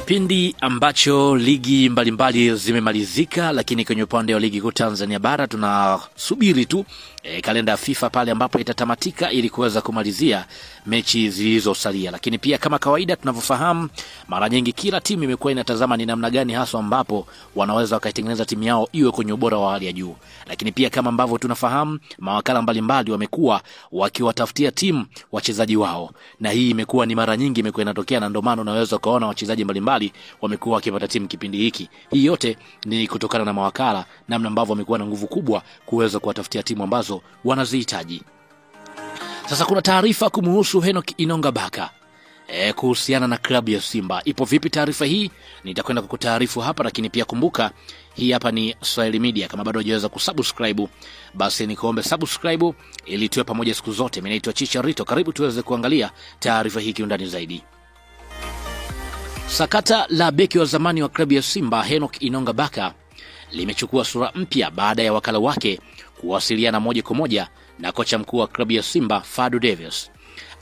Kipindi ambacho ligi mbalimbali zimemalizika, lakini kwenye upande wa ligi kuu Tanzania bara tunasubiri tu kalenda ya FIFA pale ambapo itatamatika ili kuweza kumalizia mechi zilizosalia. Lakini pia kama kawaida tunavyofahamu, mara nyingi kila timu imekuwa inatazama ni namna gani hasa ambapo wanaweza wakaitengeneza timu yao iwe kwenye ubora wa hali ya juu. Lakini pia kama ambavyo tunafahamu, mawakala mbalimbali wamekuwa wakiwatafutia timu wachezaji wao, na hii imekuwa ni mara nyingi imekuwa inatokea, na ndio maana unaweza kuona wachezaji mbalimbali wamekuwa wakipata timu kipindi hiki. Hii yote ni kutokana na mawakala namna ambavyo wamekuwa na nguvu kubwa kuweza kuwatafutia timu ambazo wanazihitaji. Sasa kuna taarifa kumhusu Henock Inonga Baka kuhusiana na klabu ya Simba. Ipo vipi taarifa hii? Nitakwenda kukutaarifu hapa, lakini pia kumbuka hii hapa ni Swahili Media. Kama bado hujaweza kusubscribe, basi nikuombe subscribe ili tuwe pamoja siku zote. Mimi naitwa Chicharito, karibu tuweze kuangalia taarifa hii kiundani zaidi. Sakata la beki wa zamani wa klabu ya Simba Henock Inonga Baka limechukua sura mpya baada ya wakala wake kuwasiliana moja kwa moja na kocha mkuu wa klabu ya Simba Fadlu Davids,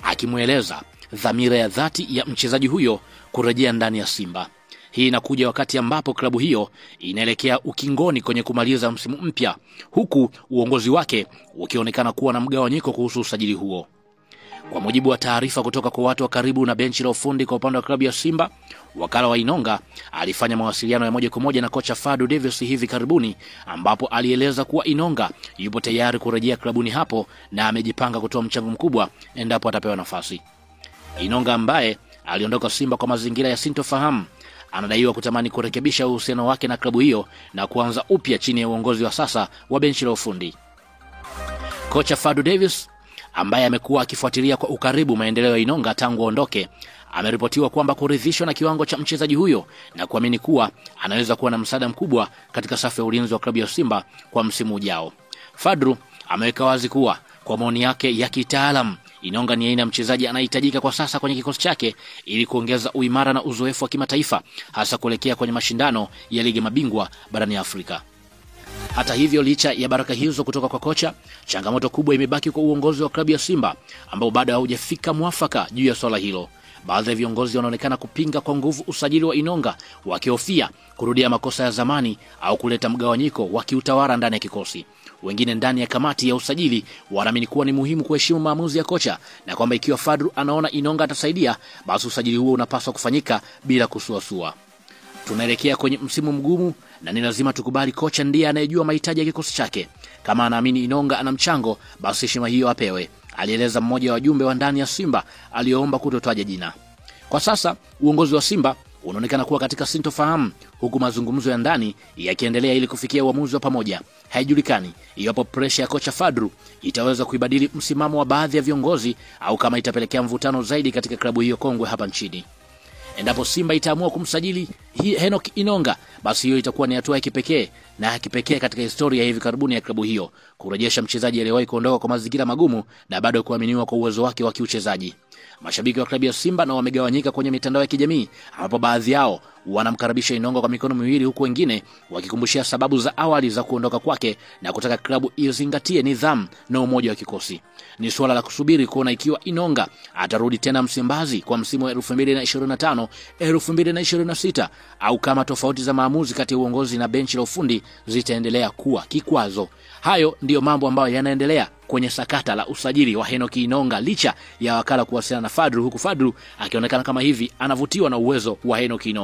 akimueleza dhamira ya dhati ya mchezaji huyo kurejea ndani ya Simba. Hii inakuja wakati ambapo klabu hiyo inaelekea ukingoni kwenye kumaliza msimu mpya, huku uongozi wake ukionekana kuwa na mgawanyiko kuhusu usajili huo. Kwa mujibu wa taarifa kutoka kwa watu wa karibu na benchi la ufundi kwa upande wa klabu ya Simba, wakala wa Inonga alifanya mawasiliano ya moja kwa moja na kocha Fadlu Davids hivi karibuni, ambapo alieleza kuwa Inonga yupo tayari kurejea klabuni hapo na amejipanga kutoa mchango mkubwa endapo atapewa nafasi. Inonga ambaye aliondoka Simba kwa mazingira ya sintofahamu, anadaiwa kutamani kurekebisha uhusiano wake na klabu hiyo na kuanza upya chini ya uongozi wa sasa wa benchi la ufundi. Kocha Fadlu Davids ambaye amekuwa akifuatilia kwa ukaribu maendeleo ya Inonga tangu aondoke, ameripotiwa kwamba kuridhishwa na kiwango cha mchezaji huyo na kuamini kuwa anaweza kuwa na msaada mkubwa katika safu ya ulinzi wa klabu ya Simba kwa msimu ujao. Fadlu ameweka wazi kuwa kwa maoni yake ya kitaalamu, Inonga ni aina ya mchezaji anahitajika kwa sasa kwenye kikosi chake ili kuongeza uimara na uzoefu wa kimataifa, hasa kuelekea kwenye mashindano ya ligi mabingwa barani Afrika. Hata hivyo, licha ya baraka hizo kutoka kwa kocha, changamoto kubwa imebaki kwa uongozi wa klabu ya Simba ambao bado haujafika mwafaka juu ya swala hilo. Baadhi ya viongozi wanaonekana kupinga kwa nguvu usajili wa Inonga, wakihofia kurudia makosa ya zamani au kuleta mgawanyiko wa kiutawala ndani ya kikosi. Wengine ndani ya kamati ya usajili wanaamini kuwa ni muhimu kuheshimu maamuzi ya kocha, na kwamba ikiwa Fadlu anaona Inonga atasaidia, basi usajili huo unapaswa kufanyika bila kusuasua. Tunaelekea kwenye msimu mgumu na ni lazima tukubali kocha ndiye anayejua mahitaji ya kikosi chake. Kama anaamini Inonga ana mchango, basi heshima hiyo apewe, alieleza mmoja wa wajumbe wa ndani ya Simba aliyoomba kutotaja jina. Kwa sasa uongozi wa Simba unaonekana kuwa katika sintofahamu, huku mazungumzo ya ndani yakiendelea ili kufikia uamuzi wa pamoja. Haijulikani iwapo presha ya kocha Fadlu itaweza kuibadili msimamo wa baadhi ya viongozi au kama itapelekea mvutano zaidi katika klabu hiyo kongwe hapa nchini. Endapo Simba itaamua kumsajili Henock Inonga, basi hiyo itakuwa ni hatua ya kipekee na ya kipekee katika historia ya hivi karibuni ya klabu hiyo, kurejesha mchezaji aliyewahi kuondoka kwa mazingira magumu na bado kuaminiwa kwa uwezo wake wa kiuchezaji. Mashabiki wa klabu ya Simba na wamegawanyika kwenye mitandao ya kijamii, ambapo baadhi yao wanamkaribisha Inonga kwa mikono miwili, huku wengine wakikumbushia sababu za awali za kuondoka kwake na kutaka klabu izingatie nidhamu na umoja wa kikosi. Ni suala la kusubiri kuona ikiwa Inonga atarudi tena Msimbazi kwa msimu wa 2025-2026 au kama tofauti za maamuzi kati ya uongozi na benchi la ufundi zitaendelea kuwa kikwazo. Hayo ndiyo mambo ambayo yanaendelea kwenye sakata la usajili wa Henock Inonga, licha ya wakala kuwasiliana na Fadlu, huku Fadlu akionekana kama hivi anavutiwa na uwezo wa Henock Inonga.